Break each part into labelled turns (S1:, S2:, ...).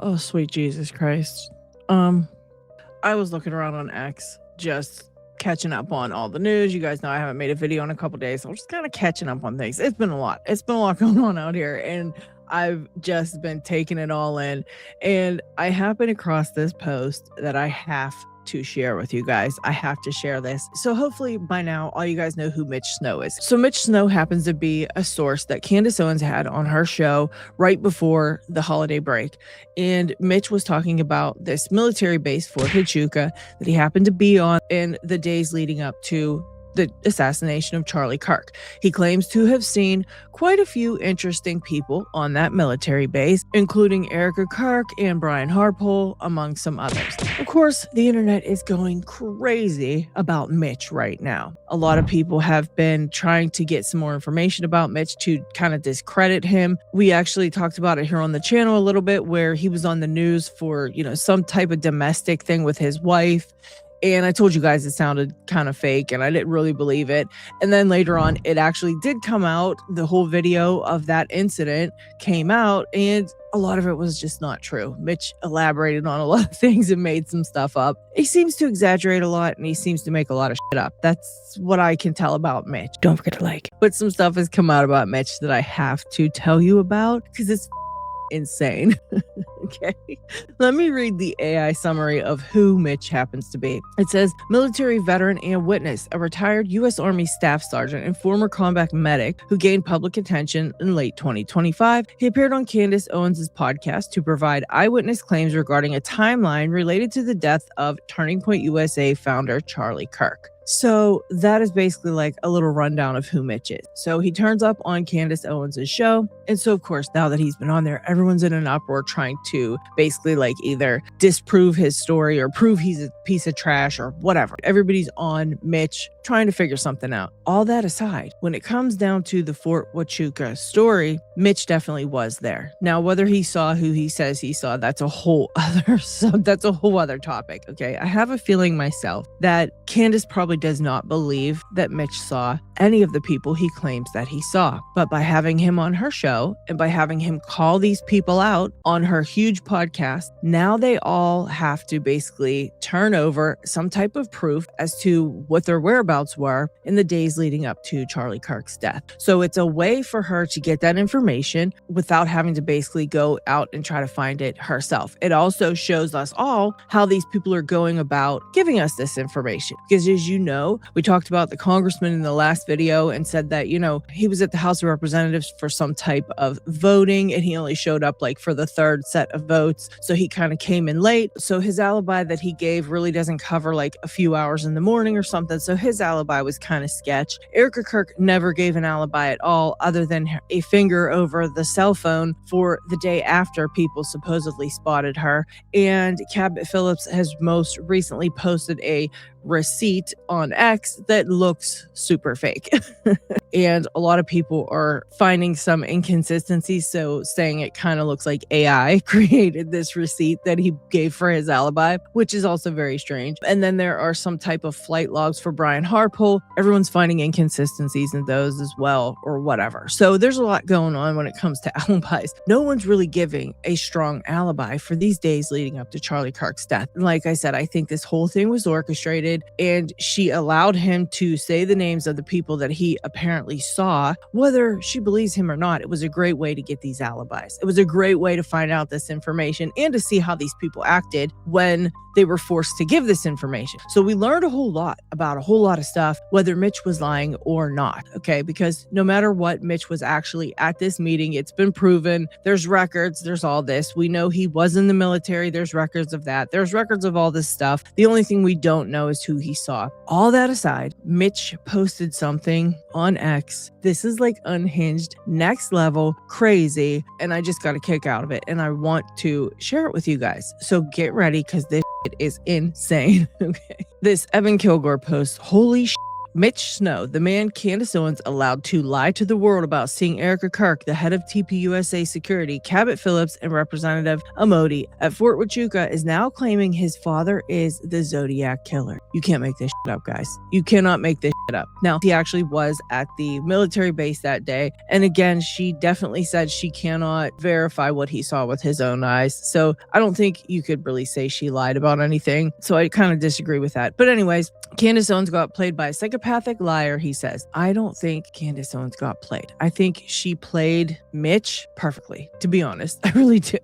S1: Oh, sweet Jesus Christ. I was looking around on X, just catching up on all the news. You guys know I haven't made a video in a couple days, so I'm just kind of catching up on things. It's been a lot going on out here, and I've just been taking it all in. And I happened across this post that I have to share with you guys. I have to share this. So hopefully by now, all you guys know who Mitch Snow is. So Mitch Snow happens to be a source that Candace Owens had on her show right before the holiday break. And Mitch was talking about this military base, Fort Huachuca, that he happened to be on in the days leading up to the assassination of Charlie Kirk. He claims to have seen quite a few interesting people on that military base, including Erika Kirk and Brian Harpole, among some others. Of course, the internet is going crazy about Mitch right now. A lot of people have been trying to get some more information about Mitch to kind of discredit him. We actually talked about it here on the channel a little bit, where he was on the news for, some type of domestic thing with his wife. And I told you guys it sounded kind of fake and I didn't really believe it. And then later on, it actually did come out. The whole video of that incident came out and a lot of it was just not true. Mitch elaborated on a lot of things and made some stuff up. He seems to exaggerate a lot and he seems to make a lot of shit up. That's what I can tell about Mitch. Don't forget to like. But some stuff has come out about Mitch that I have to tell you about because it's insane. Okay, let me read the AI summary of who Mitch happens to be. It says, military veteran and witness, a retired U.S. Army staff sergeant and former combat medic who gained public attention in late 2025. He appeared on Candace Owens' podcast to provide eyewitness claims regarding a timeline related to the death of Turning Point USA founder Charlie Kirk. So that is basically like a little rundown of who Mitch is. So he turns up on Candace Owens' show. And so, of course, now that he's been on there, everyone's in an uproar trying to basically like either disprove his story or prove he's a piece of trash or whatever. Everybody's on Mitch trying to figure something out. All that aside, when it comes down to the Fort Huachuca story, Mitch definitely was there. Now, whether he saw who he says he saw, that's a whole other topic. Okay, I have a feeling myself that Candace probably does not believe that Mitch saw any of the people he claims that he saw. But by having him on her show and by having him call these people out on her huge podcast, now they all have to basically turn over some type of proof as to what their whereabouts were in the days leading up to Charlie Kirk's death. So it's a way for her to get that information without having to basically go out and try to find it herself. It also shows us all how these people are going about giving us this information. Because as you know, we talked about the congressman in the last video and said that, he was at the House of Representatives for some type of voting and he only showed up like for the third set of votes. So he kind of came in late. So his alibi that he gave really doesn't cover like a few hours in the morning or something. So his alibi was kind of sketch. Erika Kirk never gave an alibi at all other than a finger over the cell phone for the day after people supposedly spotted her. And Cabbat Phillips has most recently posted a receipt on X that looks super fake. And a lot of people are finding some inconsistencies, so saying it kind of looks like AI created this receipt that he gave for his alibi, which is also very strange. And then there are some type of flight logs for Brian Harpole. Everyone's finding inconsistencies in those as well, or whatever. So there's a lot going on when it comes to alibis. No one's really giving a strong alibi for these days leading up to Charlie Kirk's death. And like I said, I think this whole thing was orchestrated, and she allowed him to say the names of the people that he apparently saw. Whether she believes him or not, it was a great way to get these alibis. It was a great way to find out this information and to see how these people acted when they were forced to give this information. So we learned a whole lot about a whole lot of stuff, whether Mitch was lying or not, okay? Because no matter what, Mitch was actually at this meeting. It's been proven. There's records. There's all this. We know he was in the military. There's records of that. There's records of all this stuff. The only thing we don't know is who he saw. All that aside, Mitch posted something on X. This is like unhinged, next level, crazy, and I just got a kick out of it, and I want to share it with you guys. So get ready, because this is insane. Okay. This Evan Kilgore post, holy shit. Mitch Snow, the man Candace Owens allowed to lie to the world about seeing Erika Kirk, the head of TPUSA Security, Cabbat Phillips, and Representative Amodi at Fort Huachuca, is now claiming his father is the Zodiac Killer. You can't make this shit up, guys. You cannot make this it up. Now, he actually was at the military base that day. And again, she definitely said she cannot verify what he saw with his own eyes. So I don't think you could really say she lied about anything. So I kind of disagree with that. But anyways, Candace Owens got played by a psychopathic liar, he says. I don't think Candace Owens got played. I think she played Mitch perfectly, to be honest. I really do.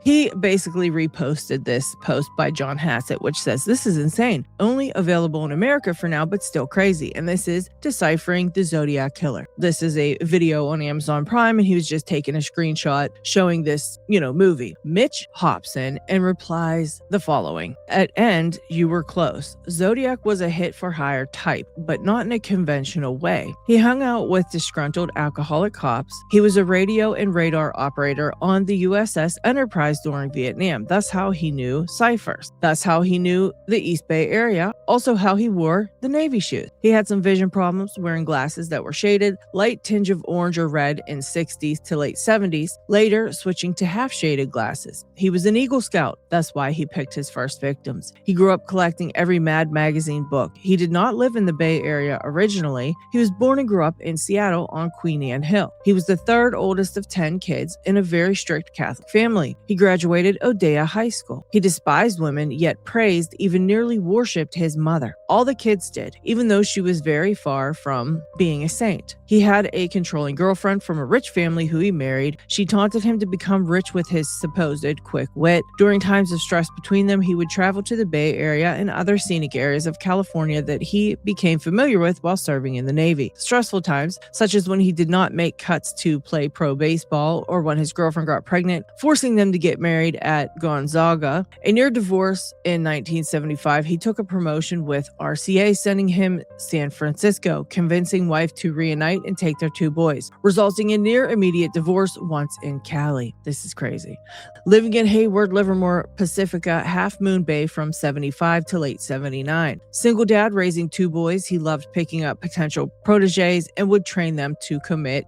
S1: He basically reposted this post by John Hassett, which says, "This is insane. Only available in America for now, but still crazy. And this is Deciphering the Zodiac Killer." This is a video on Amazon Prime, and he was just taking a screenshot showing this, movie. Mitch hops in and replies the following. "At end, you were close. Zodiac was a hit for hire type, but not in a conventional way. He hung out with disgruntled alcoholic cops. He was a radio and radar operator on the USS Enterprise during Vietnam. That's how he knew ciphers. That's how he knew the East Bay area. Also how he wore the Navy shoes. He had some vision problems, wearing glasses that were shaded, light tinge of orange or red in 60s to late 70s, later switching to half-shaded glasses. He was an Eagle Scout. That's why he picked his first victims. He grew up collecting every Mad Magazine book. He did not live in the Bay Area originally. He was born and grew up in Seattle on Queen Anne Hill. He was the third oldest of 10 kids in a very strict Catholic family. He graduated Odeya High School. He despised women, yet praised, even nearly worshipped his mother. All the kids did, even though she was very far from being a saint. He had a controlling girlfriend from a rich family who he married. She taunted him to become rich with his supposed quick wit. During times of stress between them, he would travel to the Bay Area and other scenic areas of California that he became familiar with while serving in the Navy. Stressful times, such as when he did not make cuts to play pro baseball or when his girlfriend got pregnant, forcing them to get married at Gonzaga. A near divorce in 1975, he took a promotion with RCA, sending him San Francisco, convincing wife to reunite and take their 2 boys, resulting in near immediate divorce once in Cali. This is crazy. Living in Hayward, Livermore, Pacifica, Half Moon Bay from 75 to late 79. Single dad raising 2 boys, he loved picking up potential proteges and would train them to commit ...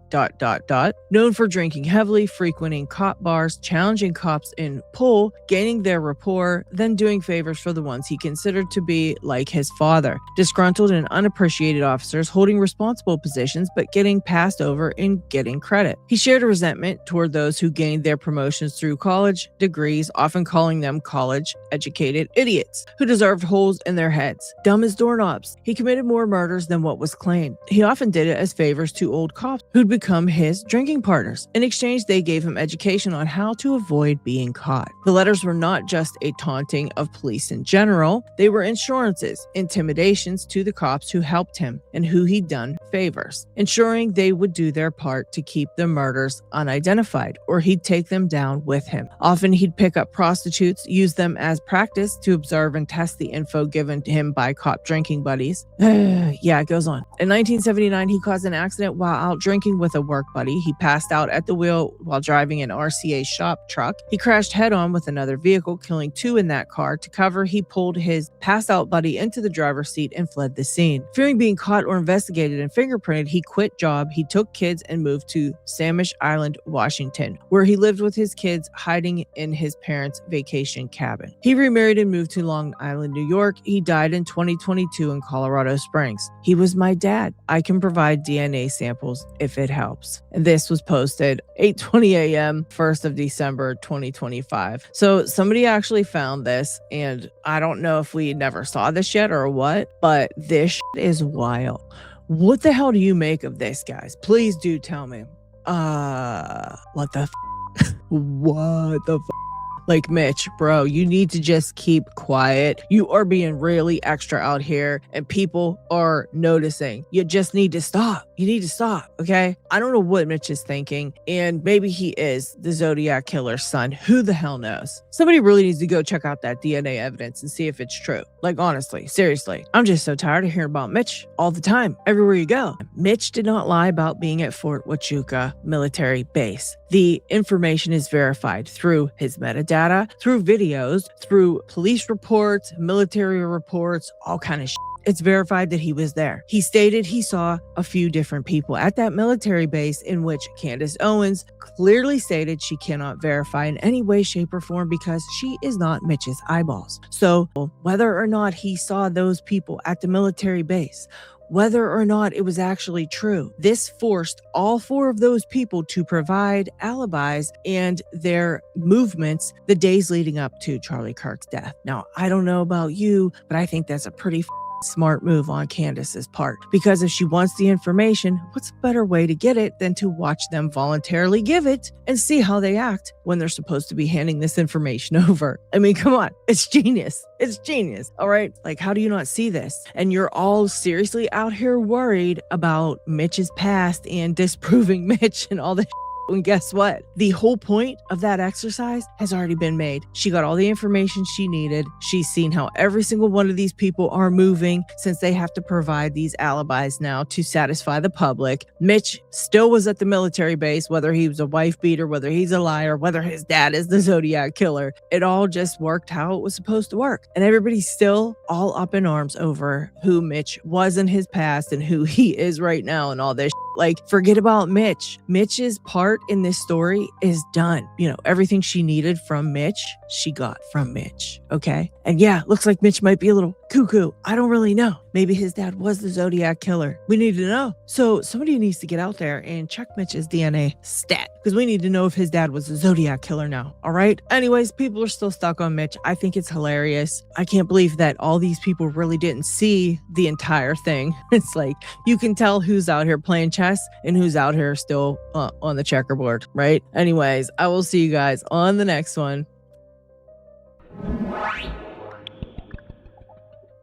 S1: Known for drinking heavily, frequenting cop bars, challenging cops in pool, gaining their rapport, then doing favors for the ones he considered to be like his father. Disgruntled and unappreciated officers holding responsible positions but getting passed over and getting credit. He shared a resentment toward those who gained their promotions through college degrees, often calling them college-educated idiots who deserved holes in their heads. Dumb as doorknobs. He committed more murders than what was claimed. He often did it as favors to old cops who'd become his drinking partners. In exchange, they gave him education on how to avoid being caught. The letters were not just a taunting of police in general. They were insurances, intimidations to the cops who helped him and who he'd done favors, ensuring they would do their part to keep the murders unidentified, or he'd take them down with him. Often he'd pick up prostitutes, use them as practice to observe and test the info given to him by cop drinking buddies. Yeah, it goes on. In 1979, he caused an accident while out drinking with a work buddy. He passed out at the wheel while driving an RCA shop truck. He crashed head-on with another vehicle, killing 2 in that car. To cover, he pulled his passed-out buddy into the driver's seat and fled the scene. Fearing being caught or investigated and fingerprinted, he quit job. He took kids and moved to Samish Island, Washington, where he lived with his kids, hiding in his parents' vacation cabin. He remarried and moved to Long Island, New York. He died in 2022 in Colorado Springs. He was my dad. I can provide DNA samples if it helps. And this was posted 8:20 a.m., 1st of December, 2025. So somebody actually found this, and I don't know if we never saw this yet or what, but this is wild. What the hell do you make of this, guys? Please do tell me. What the what the Like, Mitch, bro, you need to just keep quiet. You are being really extra out here and people are noticing. You just need to stop. You need to stop, okay? I don't know what Mitch is thinking, and maybe he is the Zodiac Killer's son. Who the hell knows? Somebody really needs to go check out that DNA evidence and see if it's true. Like, honestly, seriously. I'm just so tired of hearing about Mitch all the time, everywhere you go. Mitch did not lie about being at Fort Huachuca military base. The information is verified through his metadata, through videos, through police reports, military reports, all kind of shit. It's verified that he was there. He stated he saw a few different people at that military base, in which Candace Owens clearly stated she cannot verify in any way, shape, or form because she is not Mitch's eyeballs. So whether or not he saw those people at the military base, whether or not it was actually true. This forced all 4 of those people to provide alibis and their movements the days leading up to Charlie Kirk's death. Now, I don't know about you, but I think that's a pretty smart move on Candace's part, because if she wants the information, what's a better way to get it than to watch them voluntarily give it and see how they act when they're supposed to be handing this information over? I mean, come on, it's genius. It's genius. All right. Like, how do you not see this? And you're all seriously out here worried about Mitch's past and disproving Mitch and all this. And guess what? The whole point of that exercise has already been made. She got all the information she needed. She's seen how every single one of these people are moving, since they have to provide these alibis now to satisfy the public. Mitch still was at the military base, whether he was a wife beater, whether he's a liar, whether his dad is the Zodiac Killer. It all just worked how it was supposed to work. And everybody's still all up in arms over who Mitch was in his past and who he is right now and all this. Like, forget about Mitch. Mitch's part in this story is done. You know, everything she needed from Mitch, she got from Mitch. Okay. And yeah, looks like Mitch might be a little cuckoo. I don't really know. Maybe his dad was the Zodiac Killer. We need to know. So somebody needs to get out there and check Mitch's DNA stat, because we need to know if his dad was the Zodiac Killer now. All right. Anyways, people are still stuck on Mitch. I think it's hilarious. I can't believe that all these people really didn't see the entire thing. It's like, you can tell who's out here playing chess and who's out here still on the checkerboard, right? Anyways, I will see you guys on the next one.